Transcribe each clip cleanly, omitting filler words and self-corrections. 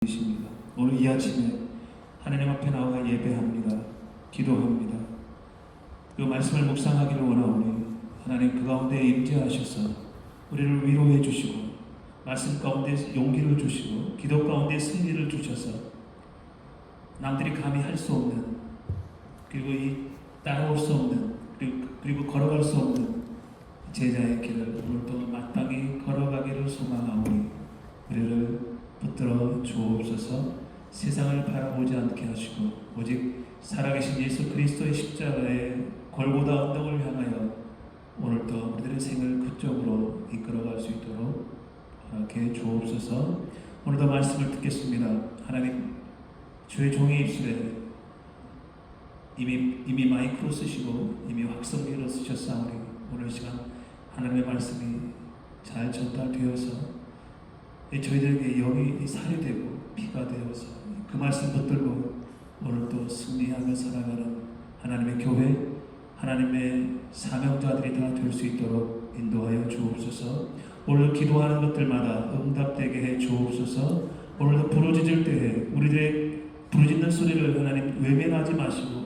이십니다. 오늘 이 아침에 하나님 앞에 나와 예배합니다. 기도합니다. 그 말씀을 묵상하기를 원하오니 하나님 그 가운데 임재하셔서 우리를 위로해 주시고 말씀 가운데 용기를 주시고 기도 가운데 승리를 주셔서 남들이 감히 할 수 없는 그리고 이 따라올 수 없는 그리고 걸어갈 수 없는 제자의 길을 오늘도 마땅히 걸어가기를 소망하오니 우리를 붙들어 주옵소서. 세상을 바라보지 않게 하시고 오직 살아계신 예수 그리스도의 십자가의 골고다 언덕을 향하여 오늘도 우리들의 생을 그쪽으로 이끌어갈 수 있도록 허락해 주옵소서. 오늘도 말씀을 듣겠습니다. 하나님 주의 종의 입술에 이미 마이크로 쓰시고 이미 확성기로 쓰셨사오니 오늘 시간 하나님의 말씀이 잘 전달되어서 저희들에게 영이 살이 되고 피가 되어서 그 말씀 붙들고 오늘도 승리하며 살아가는 하나님의 교회, 하나님의 사명자들이 다 될 수 있도록 인도하여 주옵소서. 오늘 기도하는 것들마다 응답되게 해 주옵소서. 오늘도 부르짖을 때에 우리들의 부르짖는 소리를 하나님 외면하지 마시고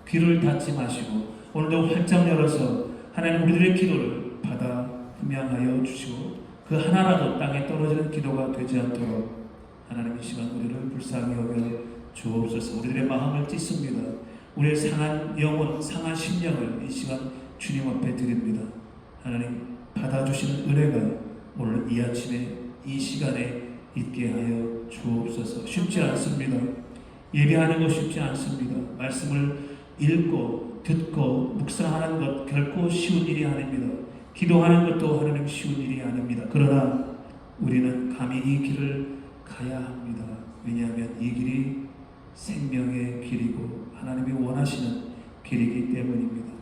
귀를 닫지 마시고 오늘도 활짝 열어서 하나님 우리들의 기도를 받아 흠양하여 주시고 그 하나라도 땅에 떨어지는 기도가 되지 않도록 하나님 이 시간 우리를 불쌍히 여겨 주옵소서. 우리들의 마음을 찢습니다. 우리의 상한 영혼, 상한 심령을 이 시간 주님 앞에 드립니다. 하나님 받아주시는 은혜가 오늘 이 아침에 이 시간에 있게 하여 주옵소서. 쉽지 않습니다. 예배하는 것 쉽지 않습니다. 말씀을 읽고 듣고 묵상하는 것 결코 쉬운 일이 아닙니다. 기도하는 것도 하나님 쉬운 일이 아닙니다. 그러나 우리는 감히 이 길을 가야 합니다. 왜냐하면 이 길이 생명의 길이고 하나님이 원하시는 길이기 때문입니다.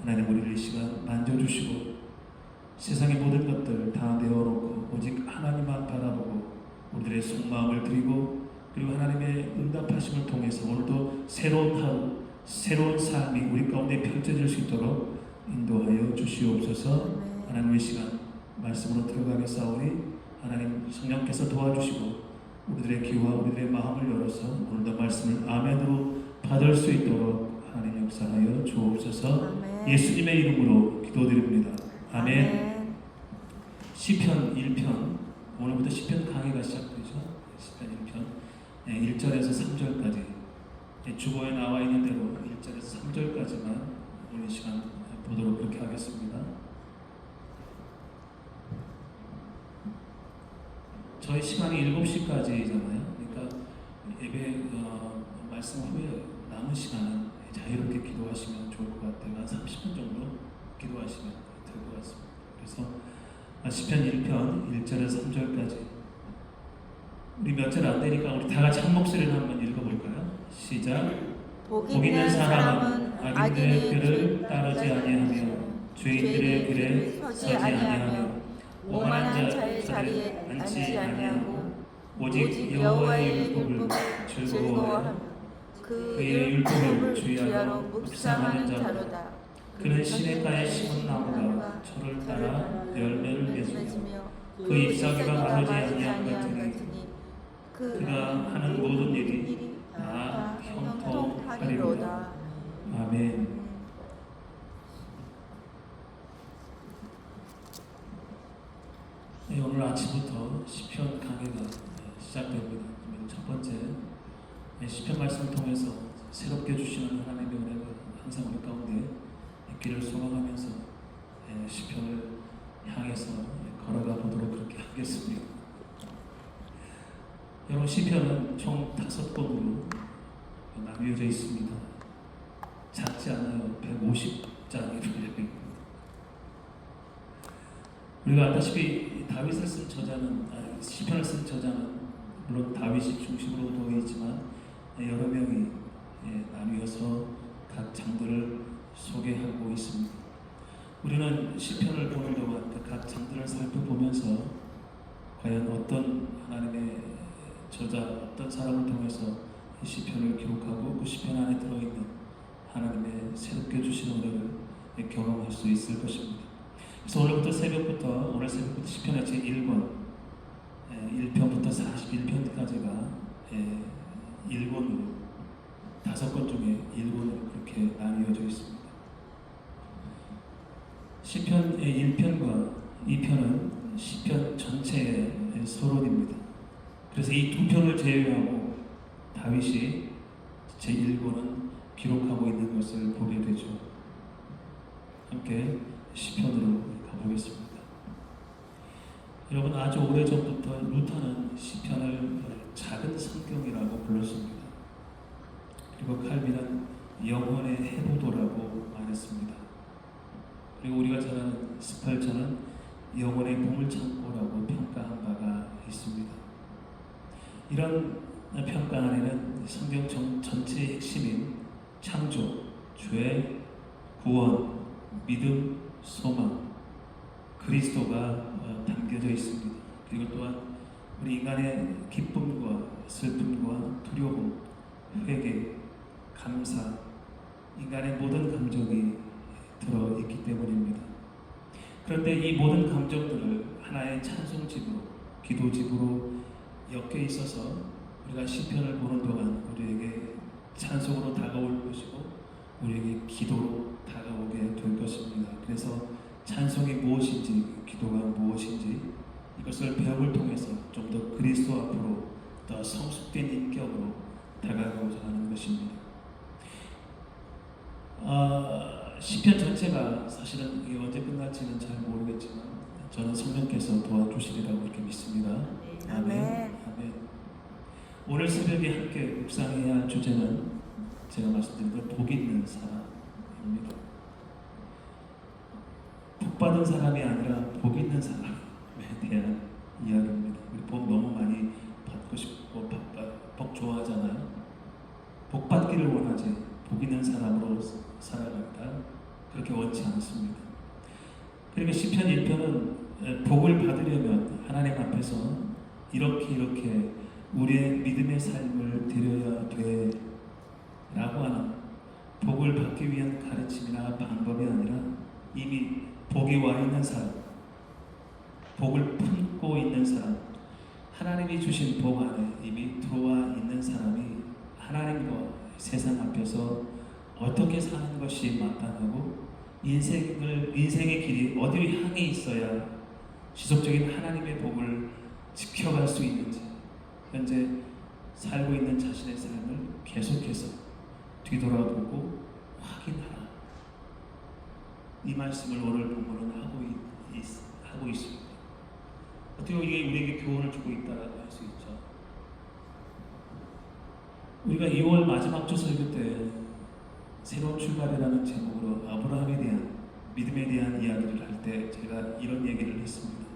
하나님 우리를 이 시간 만져주시고 세상의 모든 것들 다 내어놓고 오직 하나님만 바라보고 우리들의 속마음을 드리고 그리고 하나님의 응답하심을 통해서 오늘도 새로운 하루, 새로운 삶이 우리 가운데 펼쳐질 수 있도록 인도하여 주시옵소서. 하나님 이 시간 말씀으로 들어가겠사오니 하나님 성령께서 도와주시고 우리들의 귀와 우리들의 마음을 열어서 오늘도 말씀을 아멘으로 받을 수 있도록 하나님 역사하여 주옵소서. 예수님의 이름으로 기도드립니다. 아멘. 시편 1편 오늘부터 시편 강의가 시작되죠. 시편 1편 1절에서 3절까지 주보에 나와 있는 대로 1절에서 3절까지만 오늘 시간 보도록 그렇게 하겠습니다. 저희 시간이 7시까지잖아요. 그러니까 예배 말씀 후에 남은 시간은 자유롭게 기도하시면 좋을 것 같아요. 한 30분 정도 기도하시면 될 것 같습니다. 그래서 시편 1편 1절에서 3절까지 우리 몇 절 안 되니까 우리 다 같이 한 목소리로 한번 읽어볼까요? 시작. 복 있는 사람은 악인의 길을 따르지 아니하며 죄인들의 길에 서지 아니하며 오만한 자의 자리에 앉지 아니하고 오직 여호와의 율법을 즐거워하며 그의 율법을 주야로 묵상하는 자로다. 그는 시냇가에 심은 나무가 철을 따라 열매를 맺으며 그 잎사귀가 마르지 아니한 같으니 그가 하는 모든 일이 다 형통하리로다. 아멘. 네, 오늘 아침부터 시편 강해가 시작됩니다. 첫 번째 시편 말씀을 통해서 새롭게 주시는 하나님의 은혜가 항상 우리 가운데 있기를 소망하면서 시편을 향해서 걸어가 보도록 그렇게 하겠습니다. 여러분 시편은 총 5권으로 나뉘어져 있습니다. 작지 않아요. 150장이 풀려있고 우리가 알다시피 다윗을 쓴 저자는 시편을 쓴 저자는 물론 다윗이 중심으로 되어 있지만 여러 명이 나뉘어서 각 장들을 소개하고 있습니다. 우리는 시편을 보는 동안 각 장들을 살펴보면서 과연 어떤 하나님의 저자, 어떤 사람을 통해서 이 시편을 기록하고 그 시편 안에 들어있는 하나님의 새롭게 주신 은혜를 경험할 수 있을 것입니다. 그래서 오늘 새벽부터 시편의 제1권 1편부터 41편까지가 일본으로 5권 중에 일본으로 그렇게 나뉘어져 있습니다. 시편 1편과 2편은 시편 전체의 서론입니다. 그래서 이 두 편을 제외하고 다윗이 제1권은 기록하고 있는 것을 보게 되죠. 함께 시편으로 가보겠습니다. 여러분, 아주 오래전부터 루터는 시편을 작은 성경이라고 불렀습니다. 그리고 칼빈은 영혼의 해보도라고 말했습니다. 그리고 우리가 잘 아는 스팔전은 영혼의 보물창고라고 평가한 바가 있습니다. 이런 평가 안에는 성경 전체의 핵심인 창조, 죄, 구원, 믿음, 소망, 그리스도가 담겨져 있습니다. 그리고 또한 우리 인간의 기쁨과 슬픔과 두려움, 회개, 감사, 인간의 모든 감정이 들어있기 때문입니다. 그런데 이 모든 감정들을 하나의 찬송집으로, 기도집으로 엮여 있어서 우리가 시편을 보는 동안 우리에게 찬송으로 다가올 것이고 우리에게 기도로 다가오게 될 것입니다. 그래서 찬송이 무엇인지, 기도가 무엇인지 이것을 배움을 통해서 좀 더 그리스도 앞으로 더 성숙된 인격으로 다가가고자 하는 것입니다. 시편 전체가 사실은 이게 언제 끝날지는 잘 모르겠지만 저는 성령께서 도와주시리라고 이렇게 믿습니다. 아멘. 아멘. 오늘 새벽에 함께 묵상해야 할 주제는 제가 말씀드린 것 복 있는 사람입니다. 복 받은 사람이 아니라 복 있는 사람에 대한 이야기입니다. 우리 복 너무 많이 받고 싶고 복 좋아하잖아요. 복 받기를 원하지 복 있는 사람으로 살아간다 그렇게 원치 않습니다. 그리고 시편 1편은 복을 받으려면 하나님 앞에서 이렇게 우리의 믿음의 삶을 드려야 돼 라고 하는 복을 받기 위한 가르침이나 방법이 아니라 이미 복이 와 있는 사람, 복을 품고 있는 사람, 하나님이 주신 복 안에 이미 들어와 있는 사람이 하나님과 세상 앞에서 어떻게 사는 것이 마땅하고 인생의 길이 어디로 향해 있어야 지속적인 하나님의 복을 지켜갈 수 있는지, 현재 살고 있는 자신의 삶을 계속해서 뒤돌아보고 확인하라. 이 말씀을 오늘 본문은 하고 있습니다. 어떻게 이게 우리에게 교훈을 주고 있다라고 할 수 있죠. 우리가 2월 마지막 주 설교 때 새로운 출발이라는 제목으로 아브라함에 대한 믿음에 대한 이야기를 할 때 제가 이런 얘기를 했습니다.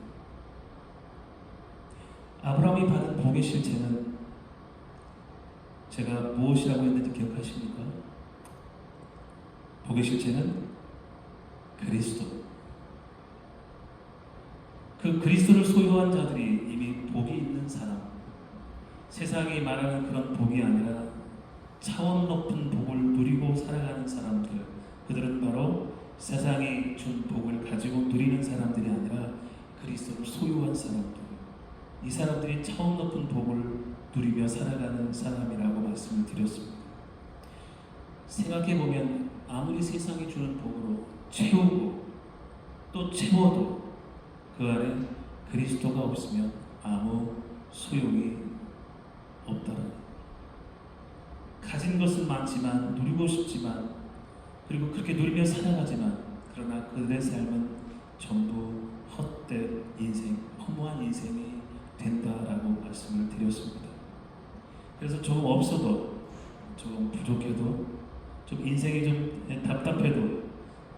아브라함이 받은 복의 실체는 제가 무엇이라고 했는지 기억하십니까? 복의 실체는 그리스도. 그 그리스도를 소유한 자들이 이미 복이 있는 사람, 세상이 말하는 그런 복이 아니라 차원 높은 복을 누리고 살아가는 사람들, 그들은 바로 세상이 준 복을 가지고 누리는 사람들이 아니라 그리스도를 소유한 사람들, 이 사람들이 차원 높은 복을 누리며 살아가는 사람이라고 말씀을 드렸습니다. 생각해보면 아무리 세상이 주는 복으로 채우고 또 채워도 그 안에 그리스도가 없으면 아무 소용이 없다는, 가진 것은 많지만 누리고 싶지만 그리고 그렇게 누리며 살아가지만 그러나 그들의 삶은 전부 헛된 인생, 허무한 인생이 된다라고 말씀을 드렸습니다. 그래서 조금 없어도, 조금 부족해도, 좀 인생이 좀 답답해도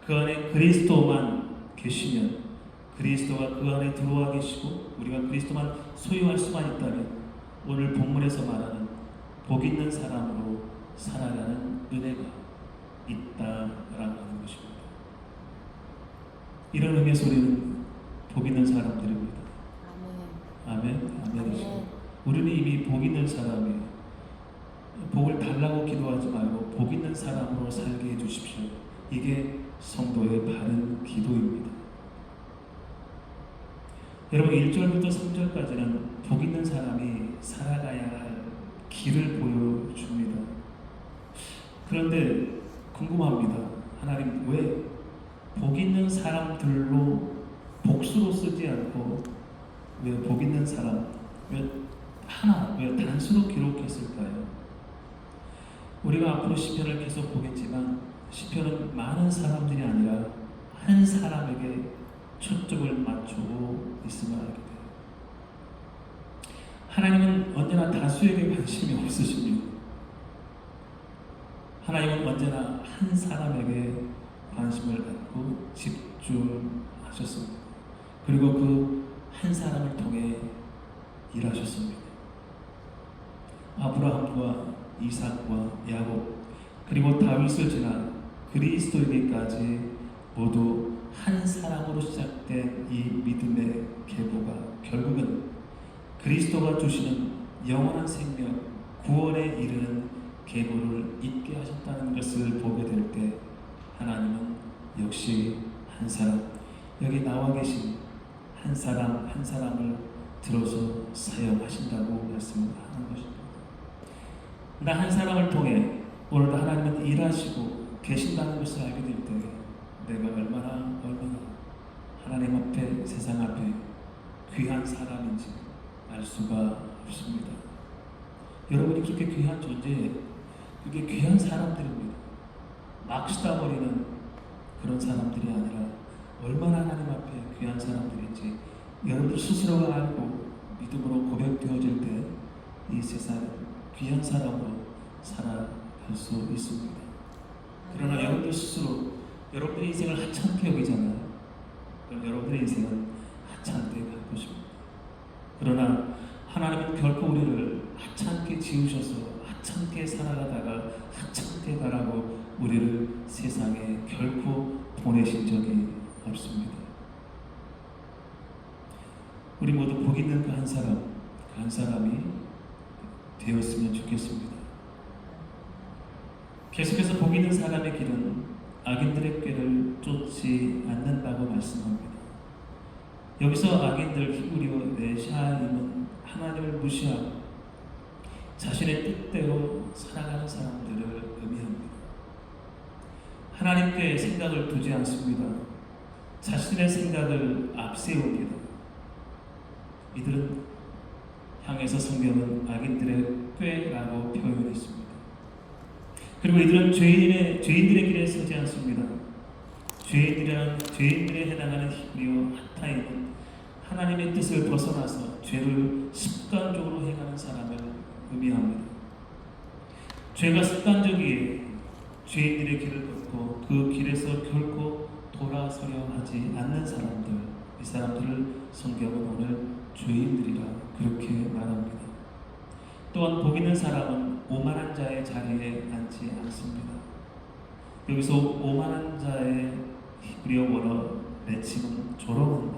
그 안에 그리스도만 계시면, 그리스도가 그 안에 들어와 계시고 우리가 그리스도만 소유할 수만 있다면 오늘 본문에서 말하는 복 있는 사람으로 살아가는 은혜가 있다라고 하는 것입니다. 이런 의미에서 우리는 복 있는 사람들입니다. 아멘. 아멘이죠. 우리는 이미 복 있는 사람이에요. 복을 달라고 기도하지 말고 복 있는 사람으로 살게 해주십시오. 이게 성도의 바른 기도입니다. 여러분 1절부터 3절까지는 복 있는 사람이 살아가야 할 길을 보여줍니다. 그런데 궁금합니다. 하나님 왜 복 있는 사람들로 복수로 쓰지 않고 왜 복 있는 사람, 왜 단수로 기록했을까요? 우리가 앞으로 시편을 계속 보겠지만 시편은 많은 사람들이 아니라 한 사람에게 초점을 맞추고 있음을 알게 돼요. 하나님은 언제나 다수에게 관심이 없으십니다. 하나님은 언제나 한 사람에게 관심을 갖고 집중하셨습니다. 그리고 그 한 사람을 통해 일하셨습니다. 아브라함과 이삭과 야곱 그리고 다윗을 지나 그리스도에게까지 모두 한 사람으로 시작된 이 믿음의 계보가 결국은 그리스도가 주시는 영원한 생명, 구원에 이르는 계보를 잇게 하셨다는 것을 보게 될 때 하나님은 역시 한 사람, 여기 나와 계신 한 사람 한 사람을 들어서 사용하신다고 말씀하는 것입니다. 나 한 사람을 통해 오늘도 하나님은 일하시고 계신다는 것을 알게 될 때 내가 얼마나 하나님 앞에 세상 앞에 귀한 사람인지 알 수가 없습니다. 여러분이 그렇게 귀한 존재예요. 그게 귀한 사람들입니다. 막 쓰다버리는 그런 사람들이 아니라 얼마나 하나님 앞에 귀한 사람들인지 여러분들 스스로가 알고 믿음으로 고백되어질 때 이 세상 귀한 사람으로 살아갈 수 있습니다. 그러나 여러분들 스스로 여러분들의 인생을 하찮게 여기잖아요. 그럼 여러분들의 인생은 하찮게 갈 것입니다. 그러나 하나님은 결코 우리를 하찮게 지으셔서 하찮게 살아가다가 하찮게 가라고 우리를 세상에 결코 보내신 적이 없습니다. 우리 모두 복 있는 그 한 사람이 되었으면 좋겠습니다. 계속해서 복 있는 사람의 길은 악인들의 꾀를 쫓지 않는다고 말씀합니다. 여기서 악인들 히브리어 레샤임은 하나님을 무시하고 자신의 뜻대로 살아가는 사람들을 의미합니다. 하나님께 생각을 두지 않습니다. 자신의 생각을 앞세웁니다. 이들은 향해서 성경은 악인들의 꾀라고 표현했습니다. 그리고 이들은 죄인들의 길에 서지 않습니다. 죄인들에 해당하는 히브리어 하타임은 하나님의 뜻을 벗어나서 죄를 습관적으로 행하는 사람을 의미합니다. 죄가 습관적이에 죄인들의 길을 걷고 그 길에서 결코 돌아서려 하지 않는 사람들, 이 사람들을 성경은 오늘 죄인들이라 그렇게 말합니다. 또한 복 있는 사람은 오만한 자의 자리에 앉지 않습니다. 여기서 오만한 자의 히브리어 원어 레침은 조롱한다,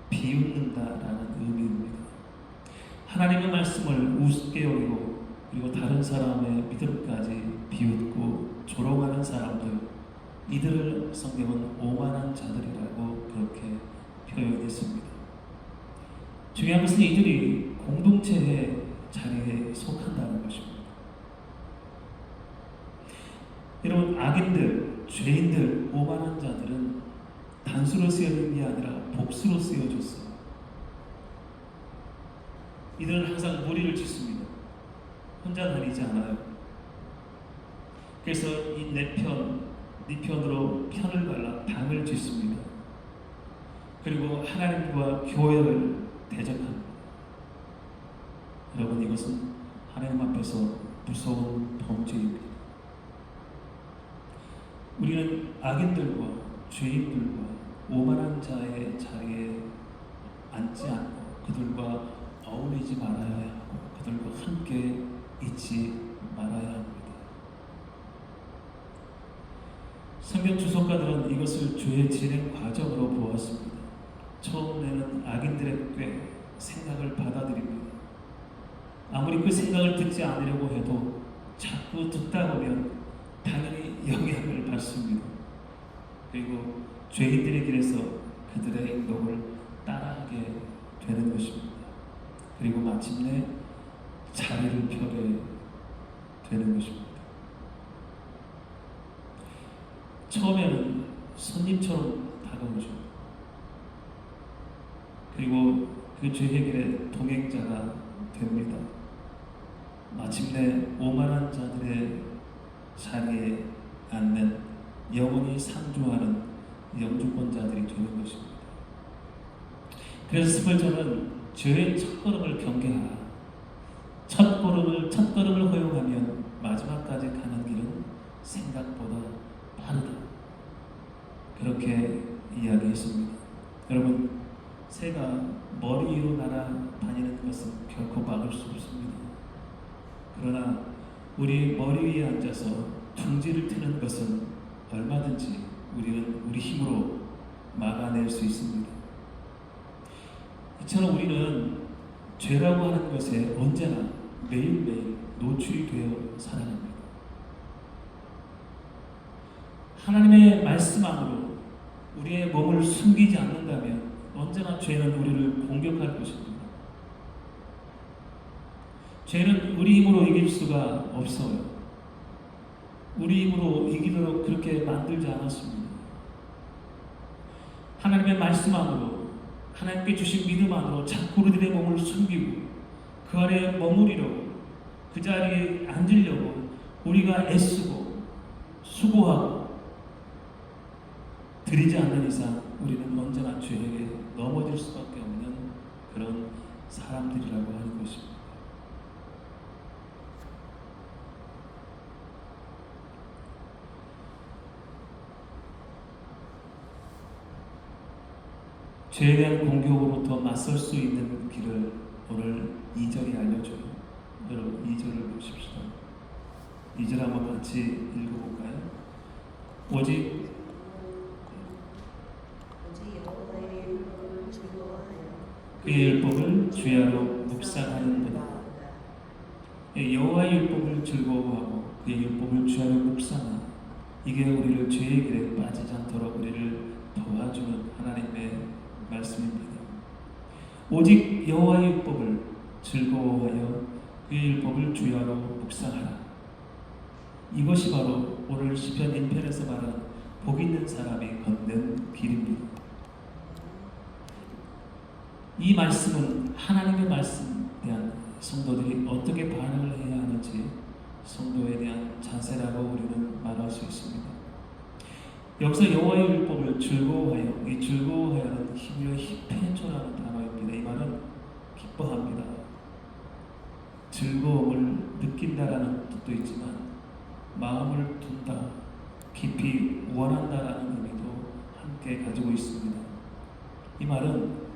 비웃는다라는 의미입니다. 하나님의 말씀을 우습게 여기고 그리고 다른 사람의 믿음까지 비웃고 조롱하는 사람들, 이들을 성경은 오만한 자들이라고 그렇게 표현했습니다. 중요한 것은 이들이 공동체의 자리에 속한다는 것입니다. 여러분, 악인들, 죄인들, 오만한 자들은 단수로 쓰여진 게 아니라 복수로 쓰여졌어요. 이들은 항상 무리를 짓습니다. 혼자 다니지 않아요. 그래서 이 내 편으로 편을 갈라 당을 짓습니다. 그리고 하나님과 교회를 대적합니다. 여러분, 이것은 하나님 앞에서 무서운 범죄입니다. 우리는 악인들과 죄인들과 오만한 자의 자리에 앉지 않고 그들과 어울리지 말아야 하고 그들과 함께 있지 말아야 합니다. 성경 주석가들은 이것을 죄의 진행 과정으로 보았습니다. 처음에는 악인들의 꾀, 생각을 받아들입니다. 아무리 그 생각을 듣지 않으려고 해도 자꾸 듣다 보면 당연히 영향을 받습니다. 그리고 죄인들의 길에서 그들의 행동을 따라하게 되는 것입니다. 그리고 마침내 자리를 펴게 되는 것입니다. 처음에는 손님처럼 다가오죠. 그리고 그 죄 해결의 동행자가 됩니다. 마침내 오만한 자들의 자리에 앉는 영원히 상주하는 영주권자들이 되는 것입니다. 그래서 스펄전은 죄의 첫걸음을 경계하라. 첫걸음을 허용하면 마지막까지 가는 길은 생각보다 빠르다. 그렇게 이야기했습니다. 여러분, 새가 머리 위로 날아다니는 것은 결코 막을 수 없습니다. 그러나 우리 머리 위에 앉아서 둥지를 트는 것은 얼마든지 우리는 우리 힘으로 막아낼 수 있습니다. 이처럼 우리는 죄라고 하는 것에 언제나 매일매일 노출이 되어 살아갑니다. 하나님의 말씀 안으로 우리의 몸을 숨기지 않는다면 언제나 죄는 우리를 공격할 것입니다. 죄는 우리 힘으로 이길 수가 없어요. 우리 힘으로 이기도록 그렇게 만들지 않았습니다. 하나님의 말씀 안으로, 하나님께 주신 믿음 안으로 자꾸 우리들의 몸을 숨기고 그 아래에 머무리려고, 그 자리에 앉으려고 우리가 애쓰고 수고하고 드리지 않는 이상 우리는 언제나 죄에게 넘어질 수밖에 없는 그런 사람들이라고 하는 것입니다. 죄에 대한 공격으로부터 맞설 수 있는 길을 오늘 2절이 알려줘요. 여러분 2절을 보십시다. 2절 한번 같이 읽어볼까요? 오직 그의 율법을 주야로 묵상하는도다. 여호와의 율법을 즐거워하고 그의 율법을 주야로 묵상하라. 이게 우리를 죄의 길에 빠지지 않도록 우리를 도와주는 하나님의 말씀입니다. 오직 여호와의 율법을 즐거워하여 그의 율법을 주야로 묵상하라. 이것이 바로 오늘 시편 1편에서 말한 복 있는 사람이 걷는 길입니다. 이 말씀은 하나님의 말씀에 대한 성도들이 어떻게 반응을 해야 하는지 성도에 대한 자세라고 우리는 말할 수 있습니다. 여기서 여호와의 율법을 즐거워하여, 이 즐거워하여는 히브리어 히페초라는 단어입니다. 이 말은 기뻐합니다. 즐거움을 느낀다라는 뜻도 있지만 마음을 둔다, 깊이 원한다라는 의미도 함께 가지고 있습니다. 이 말은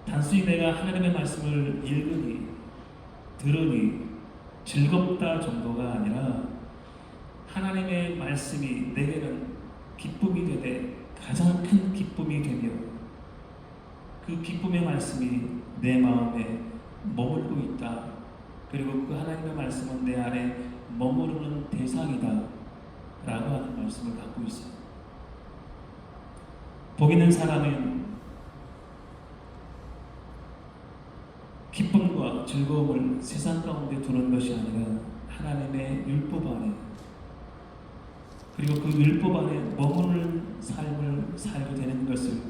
단순히 내가 하나님의 말씀을 읽으니, 들으니 즐겁다 정도가 아니라 하나님의 말씀이 내게는 기쁨이 되되 가장 큰 기쁨이 되며 그 기쁨의 말씀이 내 마음에 머물고 있다. 그리고 그 하나님의 말씀은 내 안에 머무르는 대상이다 라고 하는 말씀을 갖고 있어요. 복 있는 사람은 기쁨과 즐거움을 세상 가운데 두는 것이 아니라 하나님의 율법 안에, 그리고 그 율법 안에 머무르는 삶을 살게 되는 것을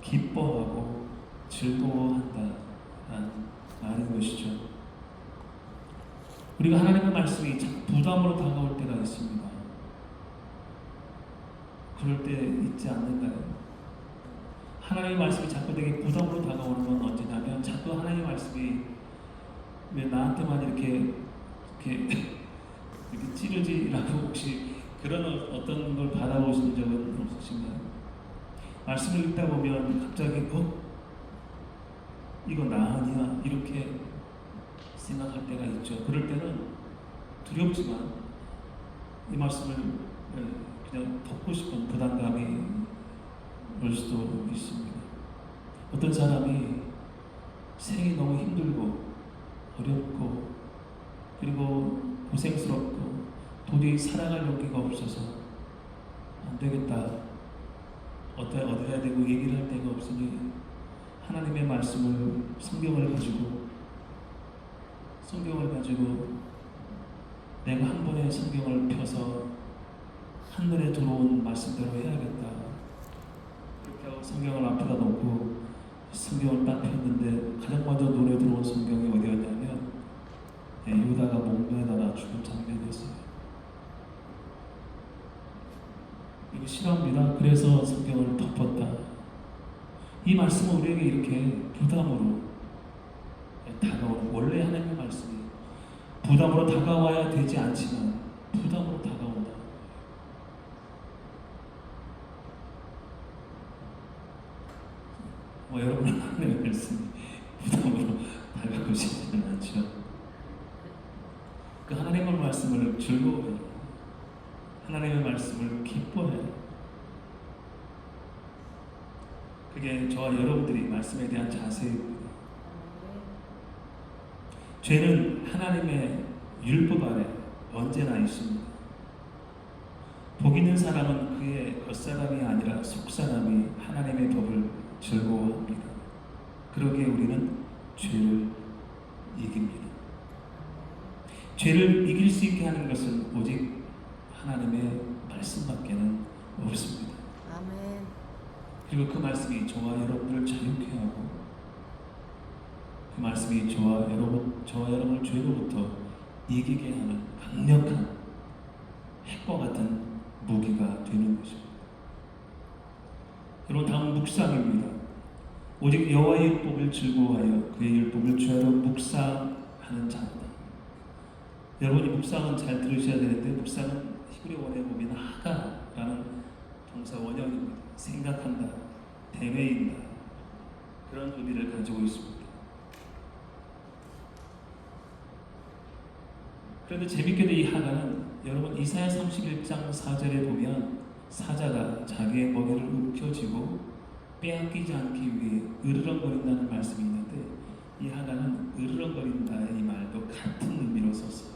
기뻐하고 즐거워한다라는 말인 것이죠. 우리가 하나님의 말씀이 부담으로 다가올 때가 있습니다. 그럴 때 있지 않는가요? 하나님의 말씀이 자꾸 내게 부담으로 다가오는 건 언제냐면 자꾸 하나님의 말씀이 왜 나한테만 이렇게 찌르지라고 혹시 그런 어떤 걸 받아보신 적은 없으신가요? 말씀을 읽다 보면 갑자기 이거 나 아니야? 이렇게 생각할 때가 있죠. 그럴 때는 두렵지만 이 말씀을 그냥 덮고 싶은 부담감이 올 수도 있습니다. 어떤 사람이 생이 너무 힘들고 어렵고 그리고 고생스럽고 도저히 살아갈 용기가 없어서 안 되겠다, 어디 해야 되고 얘기를 할 데가 없으니 하나님의 말씀을, 성경을 가지고 성경을 가지고 내가 한 번에 성경을 펴서 한눈에 들어온 말씀대로 해야겠다. 그렇게 하고 성경을 앞에다 놓고 성경을 딱 폈는데 가장 먼저 눈에 들어온 성경이 어디였냐면 유다가 목매다가 죽은 장면이었어요. 이거 싫어합니다. 그래서 성경을 덮었다. 이 말씀은 우리에게 이렇게 부담으로 다가오는, 원래 하나님의 말씀이 부담으로 다가와야 되지 않지만 부담으로 다가온다. 여러분은 하나님의 말씀이 부담으로 다가오시지는 않죠. 그 하나님의 말씀을 즐거워해요. 하나님의 말씀을 기뻐해요. 그게 저와 여러분들이 말씀에 대한 자세입니다. 죄는 하나님의 율법 아래 언제나 있습니다. 복 있는 사람은 그의 겉사람이 아니라 속사람이 하나님의 법을 즐거워합니다. 그러기에 우리는 죄를 이깁니다. 죄를 이길 수 있게 하는 것은 오직 하나님의 말씀밖에는 없습니다. 아멘. 그리고 그 말씀이 저와 여러분을 자유케 하고 그 말씀이 저와 여러분을 죄로부터 이기게 하는 강력한 핵과 같은 무기가 되는 것입니다. 여러분, 다음 묵상입니다. 오직 여호와의 율법을 즐거워하여 그의 율법을 죄로 묵상하는 자다. 여러분이 묵상은 잘 들으셔야 되는데, 묵상은 히브리어에 보면 하가라는 동사 원형입니다. 생각한다, 대회인다, 그런 의미를 가지고 있습니다. 그런데 재밌게도 이 하가는 여러분 이사야 31장 4절에 보면 사자가 자기의 먹이를 움켜쥐고 빼앗기지 않기 위해 으르렁거린다는 말씀이 있는데, 이 하가는 으르렁거린다의 이 말도 같은 의미로 썼어요.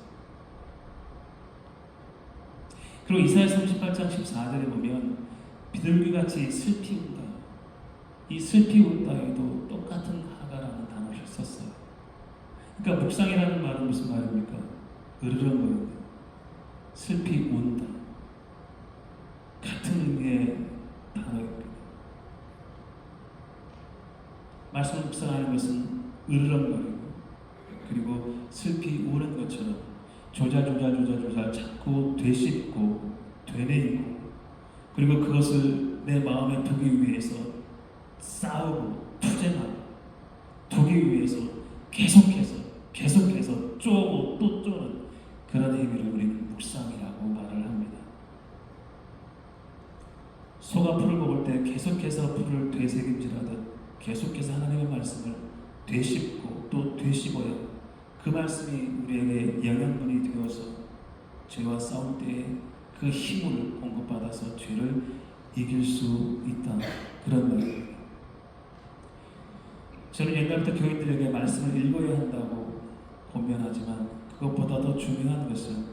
그리고 이사야 38장 14절에 보면 비둘기같이 슬피 운다, 이 슬피 운다에도 똑같은 하가라는 단어를 썼어요. 그러니까 묵상이라는 말은 무슨 말입니까? 으르렁거린다, 슬피 운다, 같은 의미의 단어입니다. 말씀을 묵상하는 것은 으르렁거리고 그리고 슬피 우는 것처럼 조자 자꾸 되씹고 되뇌이고, 그리고 그것을 내 마음에 두기 위해서 싸우고 투쟁하고, 두기 위해서 계속해서 쪼고 또 쪼는 그런 행위를 우리는 묵상이라고 말을 합니다. 소가 풀을 먹을 때 계속해서 풀을 되새김질하듯 계속해서 하나님의 말씀을 되씹고 또 되씹어야 그 말씀이 우리에게 영양분이 되어서 죄와 싸울 때에 그 힘을 공급받아서 죄를 이길 수 있다, 그런 말입니다. 저는 옛날부터 교인들에게 말씀을 읽어야 한다고 권면하지만 그것보다 더 중요한 것은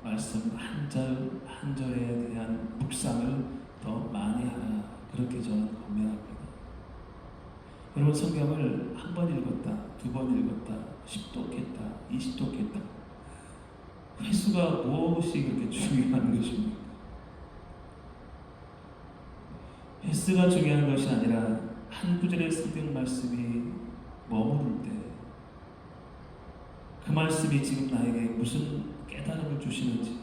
말씀 한 절 한 절에 대한 묵상을 더 많이 하라, 그렇게 저는 권면합니다. 여러분, 성경을 한 번 읽었다, 두 번 읽었다, 10독했다, 20독했다, 횟수가 무엇이 그렇게 중요한 것입니까? 횟수가 중요한 것이 아니라 한 구절의 성경 말씀이 머무를 때 그 말씀이 지금 나에게 무슨 깨달음을 주시는지,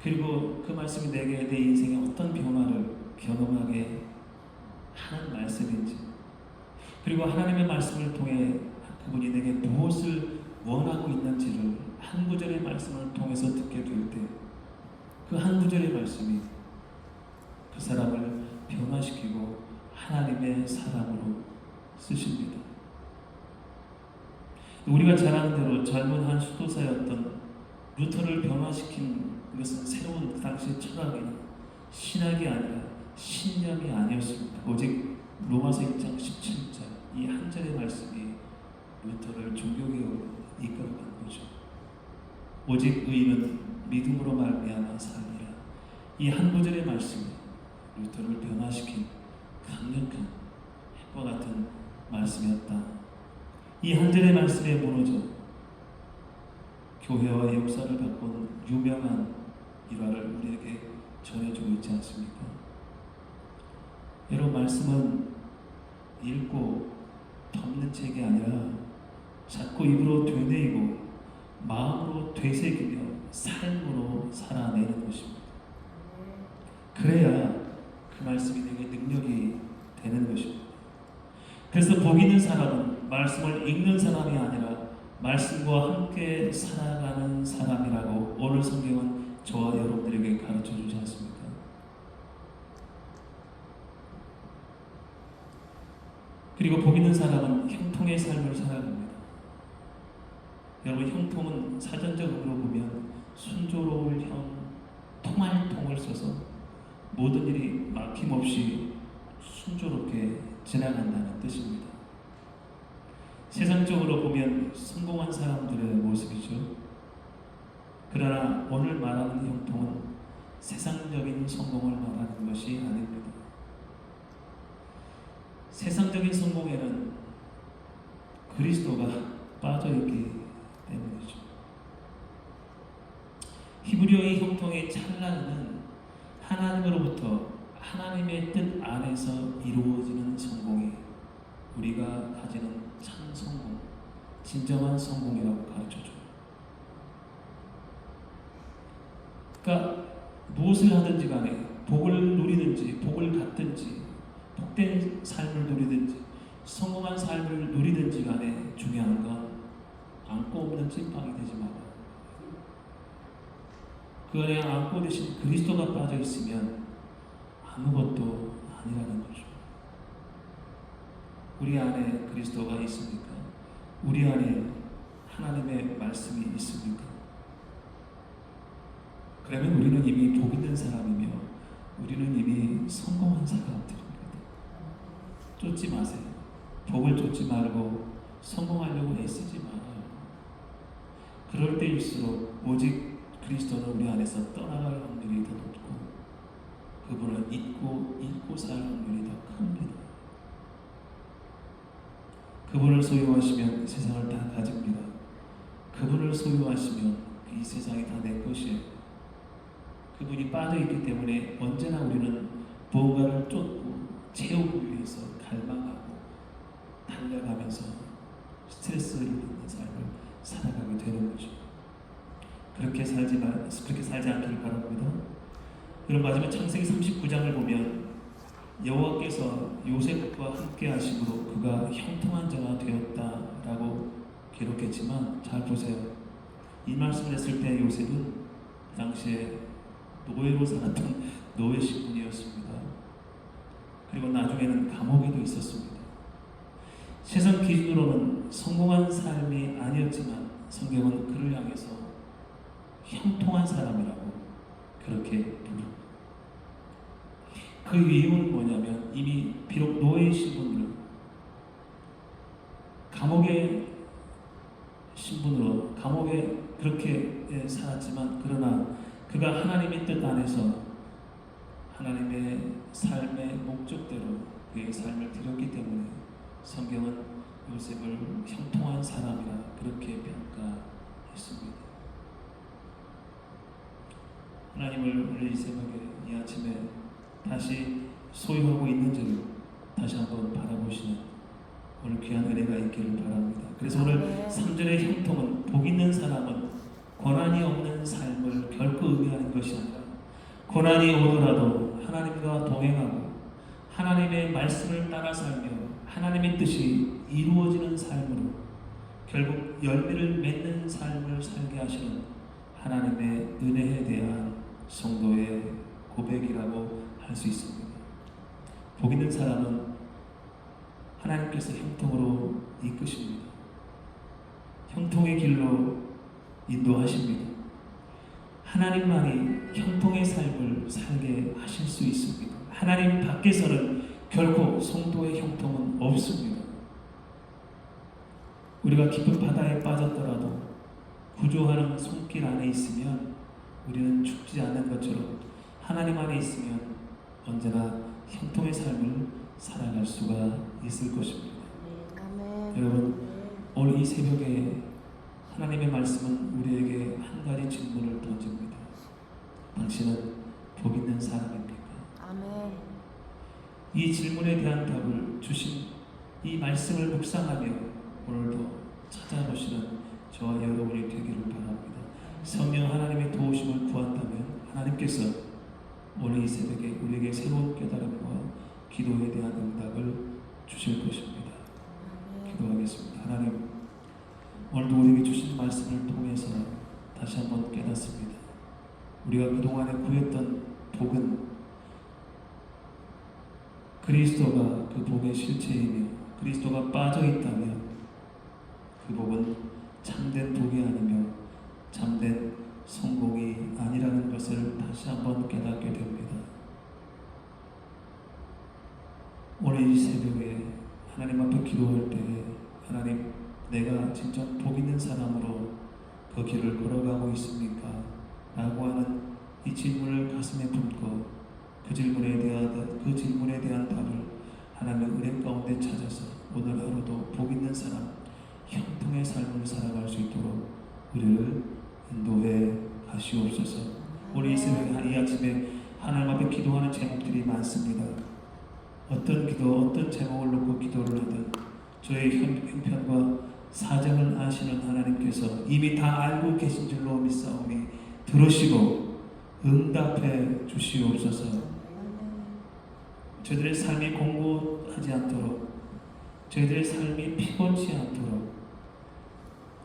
그리고 그 말씀이 내게 내 인생에 어떤 변화를 경험하게 하는 말씀인지, 그리고 하나님의 말씀을 통해 그분이 내게 무엇을 원하고 있는지를 한 구절의 말씀을 통해서 듣게 될 때 그 한 구절의 말씀이 그 사람을 변화시키고 하나님의 사람으로 쓰십니다. 우리가 잘 아는 대로 젊은 한 수도사였던 루터를 변화시킨 이것은 새로운 그 당시의 철학이나 신학이 아니라 신념이 아니었습니다. 오직 로마서 1장 17절 이 한 절의 말씀이 루터를 종교개혁으로 이끌어간 거죠. 오직 의인은 믿음으로 말미암아 살리라, 이 한 구절의 말씀이 루터를 변화시킨 강력한 핵과 같은 말씀이었다. 이 한 절의 말씀에 무너져 교회와 역사를 바꾼 유명한 일화를 우리에게 전해주고 있지 않습니까? 여러분, 말씀은 읽고 덮는 책이 아니라 자꾸 입으로 되뇌이고 마음으로 되새기며 삶으로 살아내는 것입니다. 그래야 그 말씀이 내게 능력이 되는 것입니다. 그래서 복 있는 사람은 말씀을 읽는 사람이 아니라 말씀과 함께 살아가는 사람이라고 오늘 성경은 저와 여러분들에게 가르쳐 주지 않습니까? 그리고 복 있는 사람은 형통의 삶을 살아갑니다. 여러분, 형통은 사전적으로 보면 순조로울 형, 통할 통을 써서 모든 일이 막힘없이 순조롭게 지나간다는 뜻입니다. 세상적으로 보면 성공한 사람들의 모습이죠. 그러나 오늘 말하는 형통은 세상적인 성공을 말하는 것이 아닙니다. 세상적인 성공에는 그리스도가 빠져있기 때문이죠. 히브리어의 형통의 찰나는 하나님으로부터 하나님의 뜻 안에서 이루어지는 성공이 우리가 가지는 참 성공, 진정한 성공이라고 가르쳐줘요. 그러니까 무엇을 하든지 간에 복을 누리든지 복을 갖든지 복된 삶을 누리든지 성공한 삶을 누리든지 간에 중요한 건 안고 없는 찐빵이 되지 말아요. 그 안에 안고 대신 그리스도가 빠져 있으면 아무것도 아니라는 거죠. 우리 안에 그리스도가 있습니까? 우리 안에 하나님의 말씀이 있습니까? 그러면 우리는 이미 복 있는 사람이며 우리는 이미 성공한 사람들입니다. 쫓지 마세요. 복을 쫓지 말고 성공하려고 애쓰지 말아요. 그럴 때일수록 오직 그리스도는 우리 안에서 떠나갈 확률이 더 높고 그분을 잊고 살 확률이 더 큽니다. 그분을 소유하시면 세상을 다 가집니다. 그분을 소유하시면 이 세상이 다 내 것이에요. 그분이 빠져있기 때문에 언제나 우리는 무언가를 쫓고 채우기 위해서 갈망하고 달려가면서 스트레스를 받는 삶을 살아가게 되는 거죠. 그렇게 살지 않기를 바랍니다. 그럼 마지막 창세기 39장을 보면 여호와께서 요셉과 함께 하심으로 그가 형통한 자가 되었다라고 기록했지만 잘 보세요. 이 말씀을 했을 때 요셉은 그 당시에 노예로 살았던 노예 신분이었습니다. 그리고 나중에는 감옥에도 있었습니다. 세상 기준으로는 성공한 삶이 아니었지만 성경은 그를 향해서 형통한 사람이라고 그렇게 부릅니다. 그 이유는 뭐냐면 이미 비록 노예의 신분으로 감옥의 신분으로 감옥에 그렇게 살았지만 그러나 그가 하나님의 뜻 안에서 하나님의 삶의 목적대로 그의 삶을 드렸기 때문에 성경은 요셉을 형통한 사람이라 그렇게 평가했습니다. 하나님을 오늘 이 새벽에 이 아침에 다시 소유하고 있는 줄을 다시 한번 바라보시는 오늘 귀한 은혜가 있기를 바랍니다. 그래서 오늘 3절의 형통은 복 있는 사람은 고난이 없는 삶을 결코 의미하는 것이 아니라 고난이 오더라도 하나님과 동행하고 하나님의 말씀을 따라 살며 하나님의 뜻이 이루어지는 삶으로 결국 열매를 맺는 삶을 살게 하시는 하나님의 은혜에 대한 성도의 고백이라고 할 수 있습니다. 복 있는 사람은 하나님께서 형통으로 이끄십니다. 형통의 길로 인도하십니다. 하나님만이 형통의 삶을 살게 하실 수 있습니다. 하나님 밖에서는 결코 성도의 형통은 없습니다. 우리가 깊은 바다에 빠졌더라도 구조하는 손길 안에 있으면 우리는 죽지 않는 것처럼 하나님 안에 있으면 언제나 형통의 삶을 살아갈 수가 있을 것입니다. 아멘. 여러분, 오늘 이 새벽에 하나님의 말씀은 우리에게 한 가지 질문을 던집니다. 당신은 복 있는 사람입니까? 아멘. 이 질문에 대한 답을 주신 이 말씀을 묵상하며 오늘도 찾아보시는 저와 여러분이 되기를 바랍니다. 성령 하나님의 도우심을 구한다면 하나님께서 오늘 이 새벽에 우리에게 새로운 깨달음과 기도에 대한 응답을 주실 것입니다. 기도하겠습니다. 하나님, 오늘도 우리에게 주신 말씀을 통해서 다시 한번 깨닫습니다. 우리가 그동안에 구했던 복은 그리스도가 그 복의 실체이며 그리스도가 빠져 있다면 그 복은 참된 복이 아니며 참된 성공이 아니라는 것을 다시 한번 깨닫게 됩니다. 오늘 이 새벽에 하나님 앞에 기도할 때에 하나님, 내가 진짜 복 있는 사람으로 그 길을 걸어가고 있습니까? 라고 하는 이 질문을 가슴에 품고 그 질문에 대한 답을 하나님의 은혜 가운데 찾아서 오늘 하루도 복 있는 사람, 형통의 삶을 살아갈 수 있도록 우리를 인도해 가시옵소서. 우리 이 새벽에 이 아침에 하나님 앞에 기도하는 제목들이 많습니다. 어떤 기도, 어떤 제목을 놓고 기도를 하든 저의 형편과 사정을 아시는 하나님께서 이미 다 알고 계신 줄로 믿사오니 들으시고 응답해 주시옵소서. 저희들의 삶이 공고하지 않도록, 저희들의 삶이 피곤치 않도록,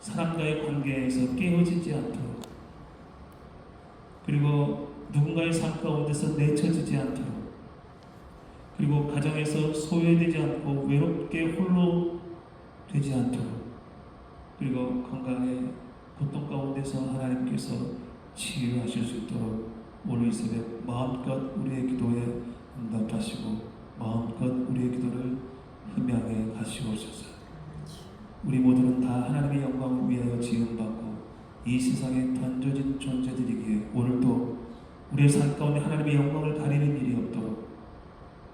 사람과의 관계에서 깨어지지 않도록, 그리고 누군가의 삶 가운데서 내쳐지지 않도록, 그리고 가정에서 소외되지 않고 외롭게 홀로 되지 않도록, 그리고 건강의 고통 가운데서 하나님께서 치유하실 수 있도록 오늘 이 새벽 마음껏 우리의 기도에 응답하시고 마음껏 우리의 기도를 흠양해 가시옵소서. 우리 모두는 다 하나님의 영광을 위하여 지음받고 이 세상에 던져진 존재들이기에 오늘도 우리의 삶 가운데 하나님의 영광을 가리는 일이 없도록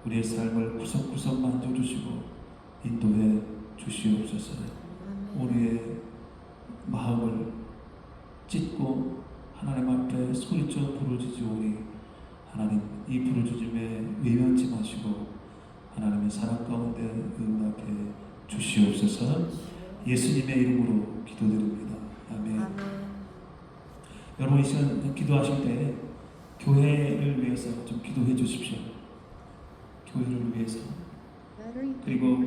우리의 삶을 구석구석 만져주시고 인도해 주시옵소서. 우리의 마음을 찢고 하나님 앞에 소리쳐 부르짖으오니 하나님, 이 부르짖음에 외면치 마시고 하나님의 사랑 가운데 응답해 주시옵소서. 예수님의 이름으로 기도드립니다. 아멘. 여러분, 이 시간 기도하실 때 교회를 위해서 좀 기도해 주십시오. 교회를 위해서. 그리고